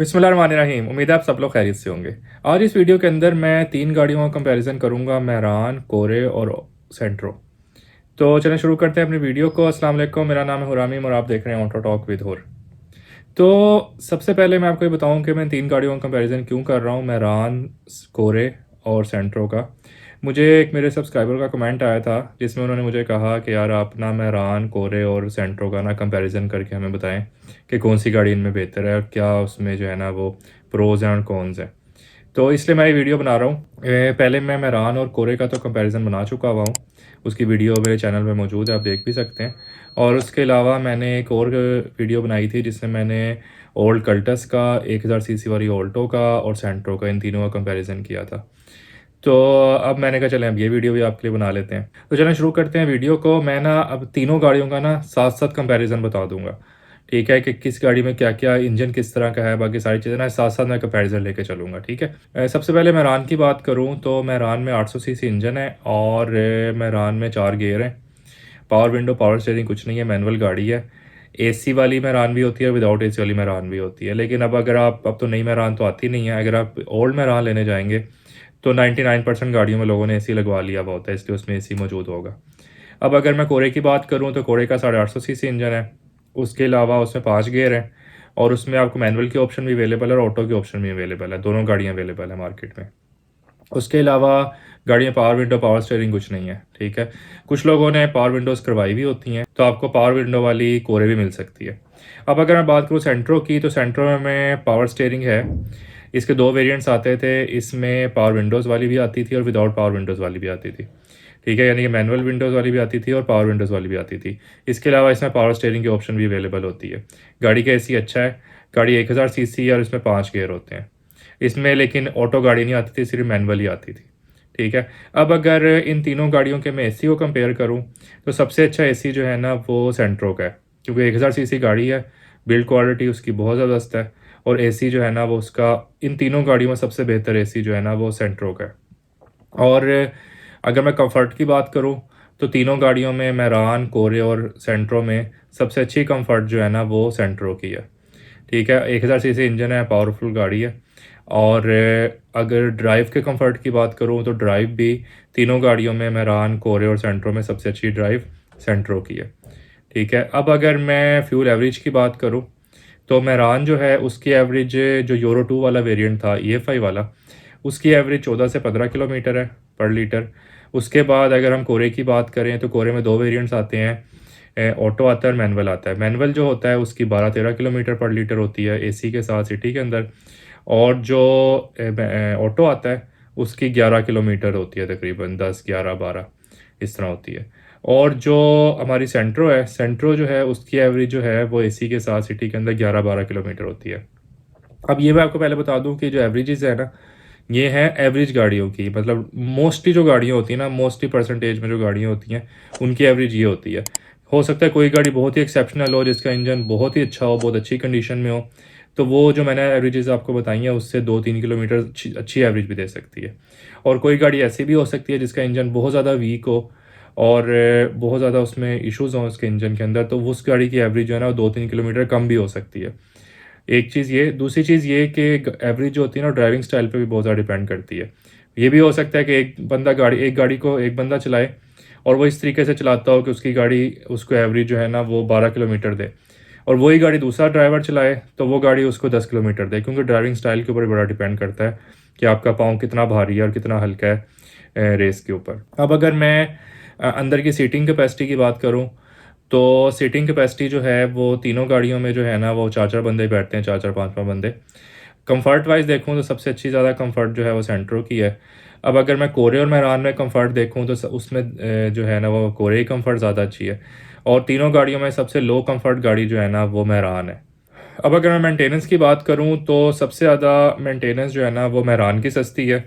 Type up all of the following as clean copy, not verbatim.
बिस्मिल्लाहिर्रहमानिर्रहीम। उम्मीद है आप सब लोग खैरियत से होंगे। आज इस वीडियो के अंदर मैं 3 गाड़ियों का कंपैरिज़न करूँगा, मेहरान, कोरे और सेंट्रो। तो चलिए शुरू करते हैं अपनी वीडियो को। अस्सलाम वालेकुम, मेरा नाम है हुरामीम और आप देख रहे हैं ऑटो टॉक विद हुर। तो सबसे पहले मैं आपको ये बताऊँ कि मैं 3 गाड़ियों का कंपैरिज़न क्यों कर रहा हूँ, मेहरान, कोरे और सेंट्रो का। मुझे एक मेरे सब्सक्राइबर का कमेंट आया था जिसमें उन्होंने मुझे कहा कि यार आप ना मेहरान, कोरे और सेंट्रो का ना कंपैरिज़न करके हमें बताएं कि कौन सी गाड़ी इनमें बेहतर है और क्या उसमें जो है ना वो प्रोज़ हैं और कॉन्स हैं। तो इसलिए मैं ये वीडियो बना रहा हूँ। पहले मैं मेहरान और कोरे का तो कंपैरिज़न बना चुका हुआ हूँ, उसकी वीडियो मेरे चैनल पे मौजूद है, आप देख भी सकते हैं। और उसके अलावा मैंने एक और वीडियो बनाई थी जिसमें मैंने ओल्ड कल्टस का, 1000 सीसी वाली ऑल्टो का और सेंट्रो का, इन तीनों का कंपैरिज़न किया था। तो अब मैंने कहा चलें अब ये वीडियो भी आपके लिए बना लेते हैं। तो चलें शुरू करते हैं वीडियो को। मैं ना अब तीनों गाड़ियों का ना साथ-साथ कंपैरिज़न बता दूँगा। ठीक है, कि किस गाड़ी में क्या-क्या, इंजन किस तरह का है, बाकी सारी चीज़ें ना साथ-साथ मैं कंपैरिज़न लेके चलूँगा, ठीक है। सबसे पहले मेहरान की बात करूँ तो मेहरान में 800 सीसी इंजन है और मेहरान में 4 गियर हैं। पावर विंडो, पावर स्टीयरिंग कुछ नहीं है, मैनुअल गाड़ी है। एसी वाली मेहरान भी होती है, विदाउट एसी वाली मेहरान भी होती है। लेकिन अब अगर आप, अब तो नई मेहरान तो आती नहीं है, अगर आप ओल्ड मेहरान लेने जाएँगे तो 99% गाड़ियों में लोगों ने एसी लगवा लिया हुआ होता है, इसलिए उसमें एसी मौजूद होगा। अब अगर मैं कोरे की बात करूँ तो कोरे का 850 सीसी इंजन है। उसके अलावा उसमें 5 गियर हैं और उसमें आपको मैनुअल की ऑप्शन भी अवेलेबल है और ऑटो की ऑप्शन भी अवेलेबल है, दोनों गाड़ियाँ अवेलेबल है मार्केट में। उसके अलावा गाड़ी में पावर विंडो, पावर स्टीयरिंग कुछ नहीं है, ठीक है। कुछ लोगों ने पावर विंडोज़ करवाई भी होती हैं, तो आपको पावर विंडो वाली कोरे भी मिल सकती है। अब अगर मैं बात करूँ सेंट्रो की, तो सेंट्रो में पावर स्टीयरिंग है। इसके 2 वेरिएंट्स आते थे, इसमें पावर विंडोज़ वाली भी आती थी और विदाउट पावर विंडोज़ वाली भी आती थी, ठीक है। यानी कि मैनुअल विंडोज़ वाली भी आती थी और पावर विंडोज़ वाली भी आती थी। इसके अलावा इसमें पावर स्टीयरिंग की ऑप्शन भी अवेलेबल होती है। गाड़ी का एसी अच्छा है, गाड़ी 1000 सीसी है और इसमें 5 गियर होते हैं। इसमें लेकिन ऑटो गाड़ी नहीं आती थी, सिर्फ मैनुअल ही आती थी, ठीक है। अब अगर इन तीनों गाड़ियों के मैं एसी को कंपेयर करूँ तो सबसे अच्छा एसी जो है ना वो सेंट्रो का है, क्योंकि 1000 सीसी गाड़ी है, बिल्ड क्वालिटी उसकी बहुत ज़बरदस्त है और एसी जो है ना वो उसका, इन तीनों गाड़ियों में सबसे बेहतर एसी जो है ना वो सेंट्रो का है। और अगर मैं कंफर्ट की बात करूँ तो तीनों गाड़ियों में, मेहरान, कोरे और सेंट्रो में सबसे अच्छी कंफर्ट जो है ना वो सेंट्रो की है, ठीक है। 1000 सीसी इंजन है, पावरफुल गाड़ी है। और अगर ड्राइव के कंफर्ट की बात करूँ तो ड्राइव भी तीनों गाड़ियों में, मेहरान, कोरे और सेंट्रो में सबसे अच्छी ड्राइव सेंट्रो की है, ठीक है। अब अगर मैं फ्यूल एवरेज की बात करूँ तो मेहरान जो है उसकी एवरेज, जो यूरो 2 वाला वेरिएंट था, EFI वाला, उसकी एवरेज 14 से 15 किलोमीटर है पर लीटर। उसके बाद अगर हम कोरे की बात करें तो कोरे में 2 वेरिएंट्स आते हैं, ऑटो आता है और मैनुअल आता है। मैनुअल जो होता है उसकी 12-13 किलोमीटर पर लीटर होती है एसी के साथ, सिटी के अंदर। और जो ऑटो आता है उसकी 11 किलोमीटर होती है, तकरीबन 10, 11, 12 इस तरह होती है। और जो हमारी सेंट्रो है, सेंट्रो जो है उसकी एवरेज जो है वो एसी के साथ सिटी के अंदर 11-12 किलोमीटर होती है। अब ये मैं आपको पहले बता दूं कि जो एवरेजेस है ना, ये हैं एवरेज गाड़ियों की, मतलब मोस्टली जो गाड़ियाँ होती हैं ना, मोस्टली परसेंटेज में जो गाड़ियाँ होती हैं उनकी एवरेज ये होती है। हो सकता है कोई गाड़ी बहुत ही एक्सेप्शनल हो, जिसका इंजन बहुत ही अच्छा हो, बहुत अच्छी कंडीशन में हो, तो वो जो मैंने एवरेजेस आपको बताई हैं उससे 2-3 किलोमीटर अच्छी एवरेज भी दे सकती है। और कोई गाड़ी ऐसी भी हो सकती है जिसका इंजन बहुत ज़्यादा वीक हो और बहुत ज़्यादा उसमें इश्यूज़ हों उसके इंजन के अंदर, तो उस गाड़ी की एवरेज जो है ना वो 2-3 किलोमीटर कम भी हो सकती है। एक चीज़ ये, दूसरी चीज़ ये कि एवरेज जो होती है ना ड्राइविंग स्टाइल पे भी बहुत ज़्यादा डिपेंड करती है। ये भी हो सकता है कि एक गाड़ी को एक बंदा चलाए और वो इस तरीके से चलाता हो कि उसकी गाड़ी उसको एवरेज जो है ना वो 12 किलोमीटर दे, और वही गाड़ी दूसरा ड्राइवर चलाए तो वो गाड़ी उसको 10 किलोमीटर दे, क्योंकि ड्राइविंग स्टाइल के ऊपर बड़ा डिपेंड करता है कि आपका पाँव कितना भारी है और कितना हल्का है रेस के ऊपर। अब अगर मैं अंदर की सीटिंग कैपेसिटी की बात करूँ तो सीटिंग कैपेसिटी जो है वो तीनों गाड़ियों में जो है ना वो 4-4 बंदे बैठते हैं, 4-4 5-5 बंदे। कंफर्ट वाइज देखूँ तो सबसे अच्छी ज़्यादा कंफर्ट जो है वो सेंट्रो की है। अब अगर मैं कोरे और मेहरान में कंफर्ट देखूँ तो उसमें जो है ना वो कोरे की कंफर्ट ज़्यादा अच्छी है और तीनों गाड़ियों में सबसे लो कंफर्ट गाड़ी जो है ना वो मेहरान है। अब अगर मैं मेंटेनेंस की बात करूँ तो सबसे ज़्यादा मेंटेनेंस जो है ना वो मेहरान की सस्ती है,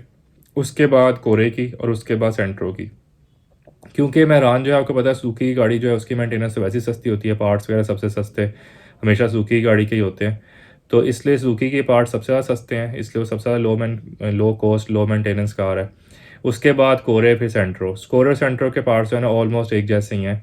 उसके बाद कोरे की और उसके बाद सेंट्रो की। क्योंकि मेहरान जो है आपको पता है सूखी गाड़ी जो है उसकी मेंटेनेंस तो वैसे ही सस्ती होती है, पार्ट्स वगैरह सबसे सस्ते हमेशा सूखी गाड़ी के ही होते हैं, तो इसलिए सूखी के पार्ट्स सबसे ज़्यादा सस्ते हैं, इसलिए वो सबसे ज़्यादा low cost low maintenance car है। उसके बाद कोरे, फिर सेंट्रो। कोरे और सेंट्रो के पार्ट्स जो है ना ऑलमोस्ट एक जैसे ही हैं,